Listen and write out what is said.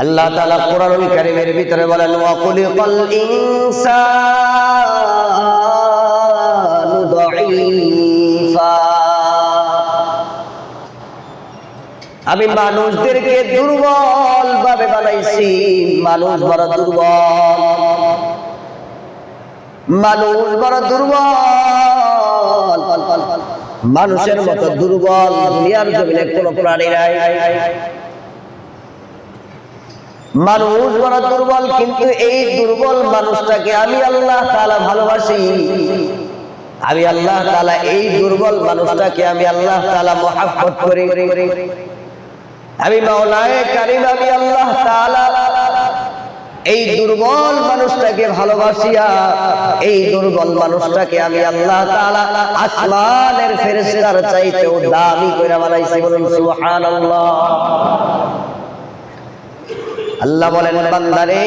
আল্লাহ তাআলা কোরআনুল কারীমের ভিতরে বলেন ওয়া কুলিকাল ইনসানু দাঈফা, আমি মানুষদেরকে দুর্বল ভাবে বানাইছি। মানুষ বড় দুর্বল, মানুষ বড় দুর্বল, মানুষের মতো দুর্বল দুনিয়ার জমিনে কোনো প্রাণী নাই। মানুষ বড় দুর্বল, কিন্তু এই দুর্বল মানুষটাকে আমি আল্লাহ তাআলা ভালোবাসি। আমি আল্লাহ তাআলা এই দুর্বল মানুষটাকে আমি আল্লাহ তাআলা মহব্বত করি। আমি মাওলায়ে কারীম, আমি আল্লাহ তাআলা এই দুর্বল মানুষটাকে ভালোবাসিয়া এই দুর্বল মানুষটাকে আমি আল্লাহ তাআলা আসমানের ফেরেশতার চাইতেও দামি করে বানাইছি। বলুন সুবহানাল্লাহ। আল্লাহ বলেন বান্দারে